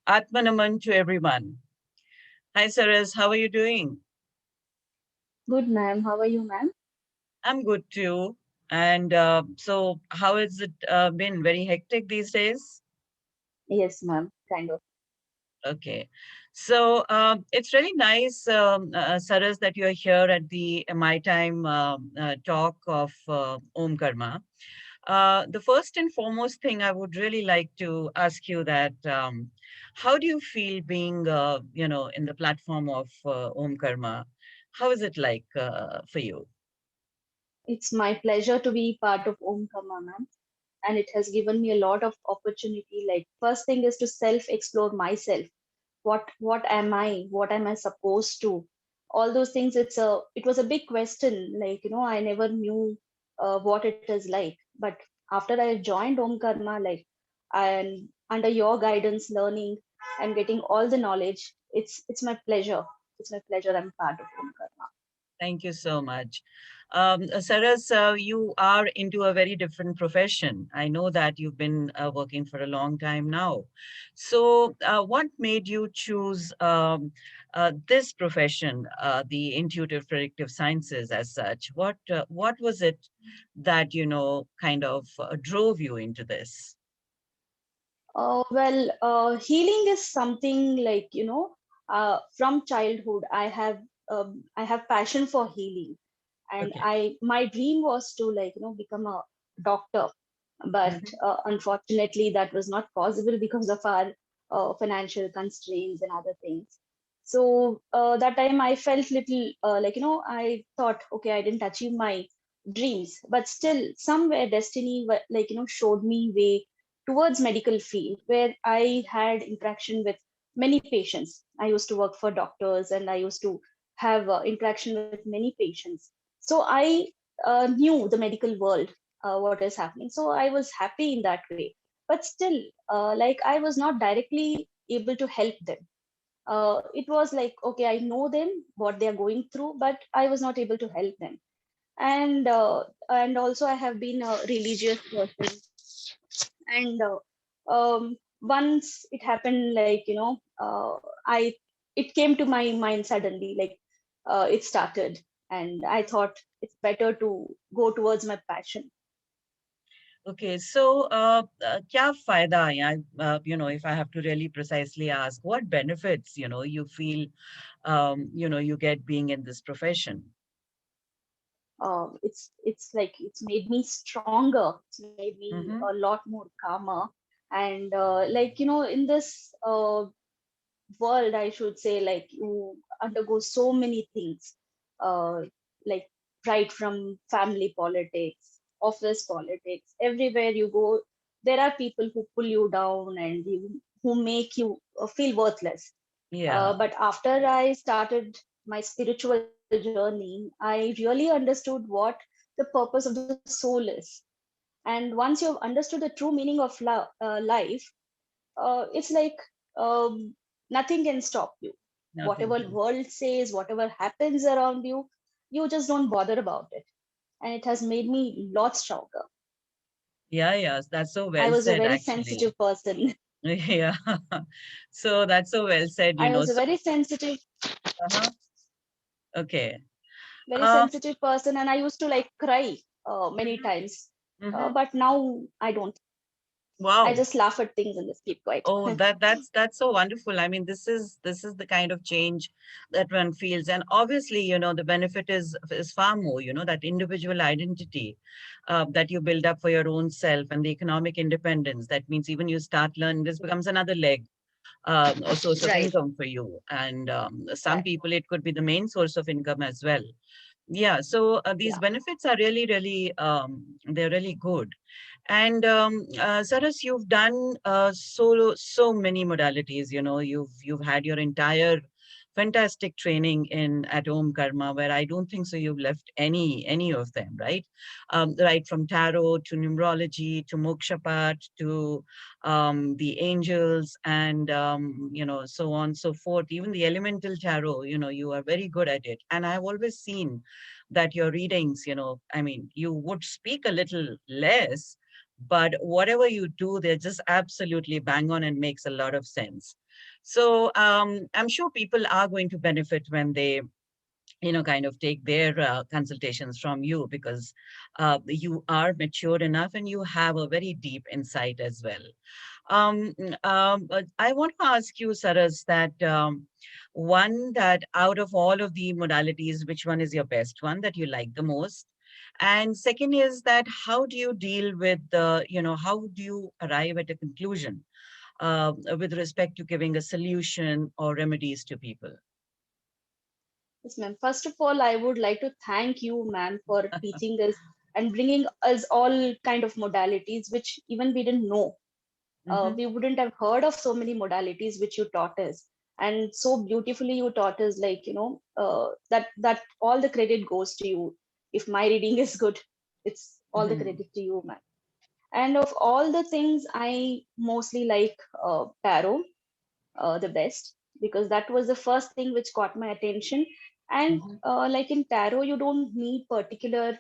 Atmanaman to everyone. Hi, Saras. How are you doing? Good, ma'am. How are you, ma'am? I'm good too. And so, how has it been? Very hectic these days? Yes, ma'am. Kind of. Okay. So, it's really nice, Saras, that you're here at the My Time talk of Om Karma. The first and foremost thing I would really like to ask you that how do you feel being, in the platform of Om Karma? How is it like for you? It's my pleasure to be part of Om Karma, ma'am. And it has given me a lot of opportunity. Like, first thing is to self-explore myself. What am I? What am I supposed to? All those things. It was a big question. Like, I never knew what it is like. But after I joined Om Karma, like, and under your guidance, learning and getting all the knowledge, it's my pleasure. It's my pleasure. I'm part of Om Karma. Thank you so much. Saras, you are into a very different profession. I know that you've been working for a long time now. So, what made you choose this profession, the intuitive predictive sciences, as such? What was it that kind of drove you into this? Healing is something like from childhood. I have passion for healing, and Okay. I my dream was to become a doctor, but Hmm. unfortunately that was not possible because of our financial constraints and other things. So that time I felt little I thought, okay, I didn't achieve my dreams, but still somewhere destiny showed me way towards medical field where I had interaction with many patients. I used to work for doctors and I used to have interaction with many patients. So I knew the medical world, what is happening. So I was happy in that way. But still, like I was not directly able to help them. It was like, okay, I know them, what they are going through, but I was not able to help them. And also I have been a religious person, and once it happened, like I it came to my mind suddenly, like it started, and I thought it's better to go towards my passion. Okay, so क्या फायदा है यहाँ, if I have to really precisely ask, what benefits, you feel, you get being in this profession? It's like it's made me stronger, it's made me a Mm-hmm. lot more calmer, and in this world, I should say, like you undergo so many things, uh, like right from family politics, office politics, everywhere you go, there are people who pull you down and who make you feel worthless. Yeah. But after I started my spiritual journey, I really understood what the purpose of the soul is. And once you've understood the true meaning of life, it's like nothing can stop you. Nothing Whatever can. world says, whatever happens around you, you just don't bother about it. And it has made me a lot stronger. Yeah, yes, that's so I well was a said, very actually. sensitive person. Yeah. So that's so well said, I was a So, very sensitive, uh-huh. Okay. very Um, sensitive person, and I used to like cry many mhm, times. mhm. But now I don't. I Wow. just laugh at things and just keep quiet. Oh, that's so wonderful. I mean, this is the kind of change that one feels, and obviously, the benefit is far more. That individual identity that you build up for your own self, and the economic independence. That means even you start learning, this becomes another leg or source of Right, income for you. And some right, people, it could be the main source of income as well. Yeah. So these yeah. benefits are really, really, they're really good. And Saras, you've done so many modalities. You've had your entire fantastic training in at Om Karma, where I don't think so you've left any of them, right? Right from tarot to numerology to mokshapat to the angels and so on so forth. Even the elemental tarot, you are very good at it. And I've always seen that your readings, I mean, you would speak a little less, but whatever you do, they're just absolutely bang on and makes a lot of sense. So I'm sure people are going to benefit when they, kind of take their consultations from you, because you are mature enough and you have a very deep insight as well. But I want to ask you, Saras, that one, that out of all of the modalities, which one is your best one that you like the most? And second is that how do you deal with the, how do you arrive at a conclusion with respect to giving a solution or remedies to people? Yes, ma'am. First of all, I would like to thank you, ma'am, for teaching us and bringing us all kind of modalities which even we didn't know. Mm-hmm. We wouldn't have heard of so many modalities which you taught us, and so beautifully you taught us. Like, that all the credit goes to you. If my reading is good, it's all the Mm-hmm. credit to you, ma'am. And of all the things, I mostly like tarot the best, because that was the first thing which caught my attention. And Mm-hmm. like in tarot, you don't need particular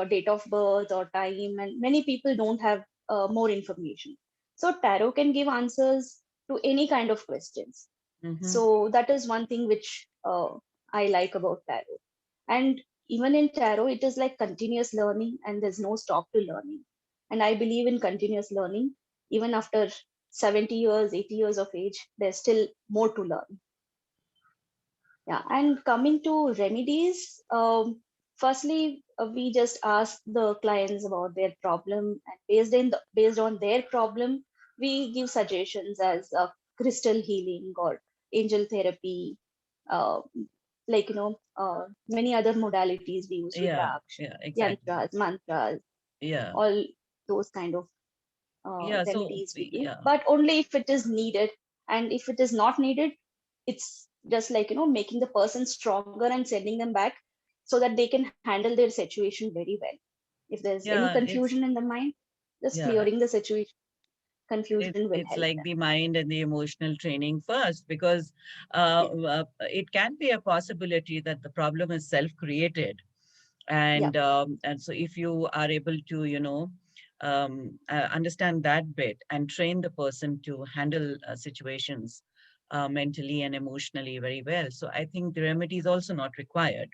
date of birth or time, and many people don't have more information. So tarot can give answers to any kind of questions. Mm-hmm. So that is one thing which I like about tarot. And even in tarot, it is like continuous learning, and there's no stop to learning. And I believe in continuous learning. Even after 70 years, 80 years of age, there's still more to learn. Yeah. And coming to remedies, firstly, we just ask the clients about their problem, and based on their problem, we give suggestions as crystal healing or angel therapy, uh, like many other modalities we use, Yeah, rudraksh, yeah, exactly. yantras, mantras, Yeah, all those kind of yeah. So, remedies we give, yeah, but only if it is needed. And if it is not needed, it's just like making the person stronger and sending them back, so that they can handle their situation very well. If there's any yeah. It's confusion in the mind, just yeah. clearing the situation, It's confusion will it's help like them. the mind and the emotional training first, because Yeah, it can be a possibility that the problem is self-created, yeah, and so if you are able to, understand that bit and train the person to handle situations mentally and emotionally very well, so I think the remedy is also not required.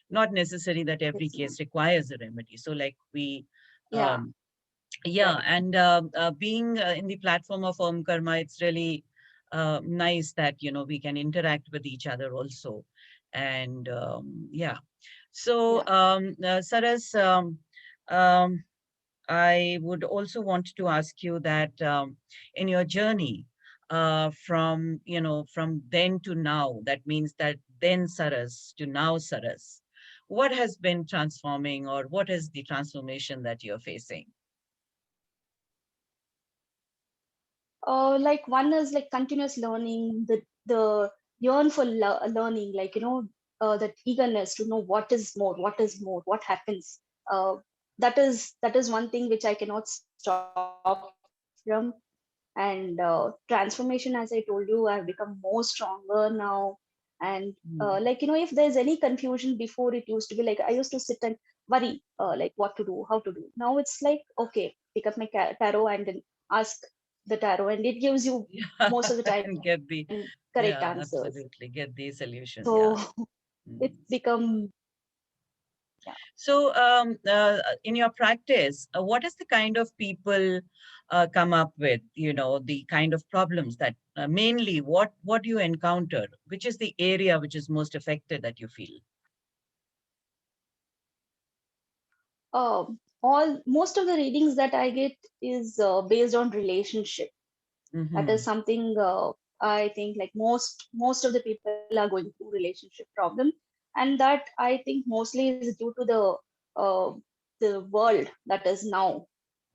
Not necessary that every yes, ma'am. case requires a remedy. So like we Yeah, um, yeah, right. and being in the platform of Om Karma, it's really nice that we can interact with each other also, and yeah. So, Yeah. Saras, um, I would also want to ask you that in your journey, from then to now, that means that then Saras to now Saras, what has been transforming, or what is the transformation that you're facing? Like one is like continuous learning, the yearn for learning, like that eagerness to know what is more, what happens. Uh, that is one thing which I cannot stop from. And transformation, as I told you, I've become more stronger now. And Mm. like if there's any confusion, before it used to be like I used to sit and worry, like what to do, how to do. Now it's like, okay, pick up my tarot and then ask the tarot, and it gives you Yeah, most of the time and get the, correct yeah, answers. absolutely, get the So solution. Yeah. it's Mm. become, yeah. So, in your practice, what is the kind of people come up with? The kind of problems that mainly what do you encounter? Which is the area which is most affected that you feel? All most of the readings that I get is based on relationship. That is Mm-hmm. something I think like most of the people are going through relationship problem. And that I think mostly is due to uh, the world that is now.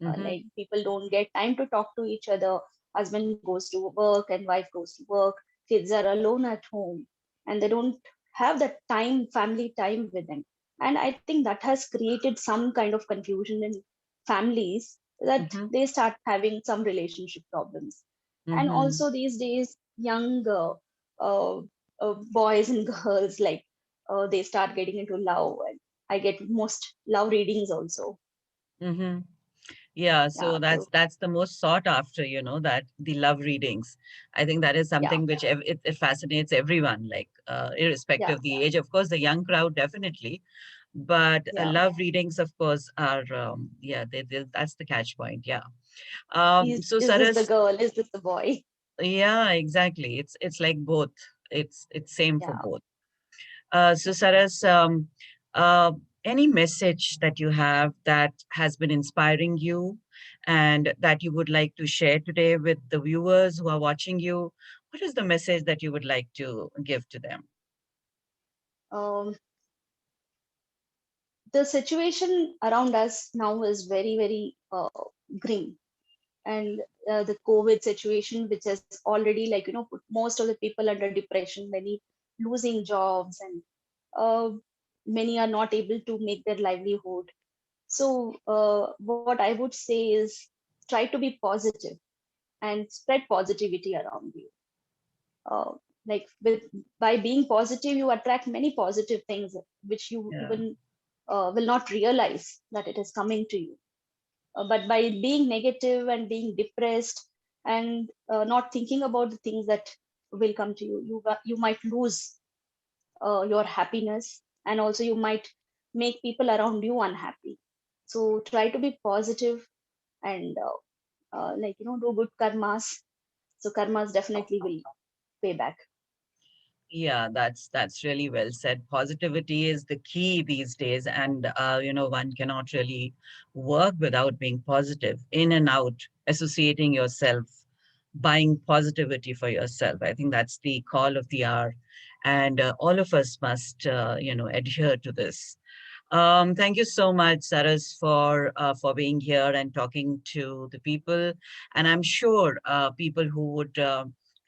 Mm-hmm. Like people don't get time to talk to each other. Husband goes to work and wife goes to work. Kids are alone at home, and they don't have that time, family time with them. And I think that has created some kind of confusion in families, that Mm-hmm. they start having some relationship problems. And Mm-hmm. also these days, young uh, boys and girls, like they start getting into love, and I get most love readings also. Mm-hmm. Yeah, Yeah. so So that's the most sought after, that the love readings. I think that is yeah, something which it fascinates everyone, like irrespective yeah, of the age. Of course, the young crowd definitely, but yeah. love readings, of course, are yeah, that's the catch point. Yeah. So Is this the Saras, girl? Is this the boy? yeah, exactly. It's like both. It's same for Yeah. both. So Saras, uh, any message that you have that has been inspiring you and that you would like to share today with the viewers who are watching you? What is the message that you would like to give to them? Um, the situation around us now is very, very grim. And the COVID situation, which has already, like, put most of the people under depression, many losing jobs, and uh, many are not able to make their livelihood. So, what I would say is try to be positive and spread positivity around you. Uh, like by being positive, you attract many positive things which you Yeah. even will not realize that it is coming to you. But by being negative and being depressed and not thinking about the things that will come to you, you might lose your happiness, and also you might make people around you unhappy. So try to be positive and like, do good karmas. So karmas definitely will pay back. Yeah, that's really well said. Positivity is the key these days, and one cannot really work without being positive. In and out, associating yourself, buying positivity for yourself. I think that's the call of the hour, and all of us must, adhere to this. Thank you so much, Saras, for being here and talking to the people. And I'm sure people who would,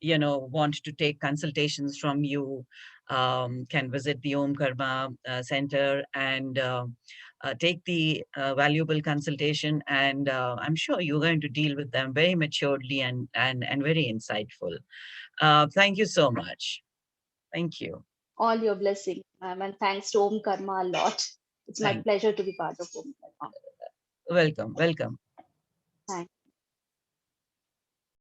want to take consultations from you can visit the Om Karma Center and take the valuable consultation. And I'm sure you're going to deal with them very maturely and very insightful. Thank you so much. Thank you. All your blessing, and thanks to Om Karma a lot. It's my Thank. pleasure to be part of Om Karma. Welcome. Welcome. Thanks.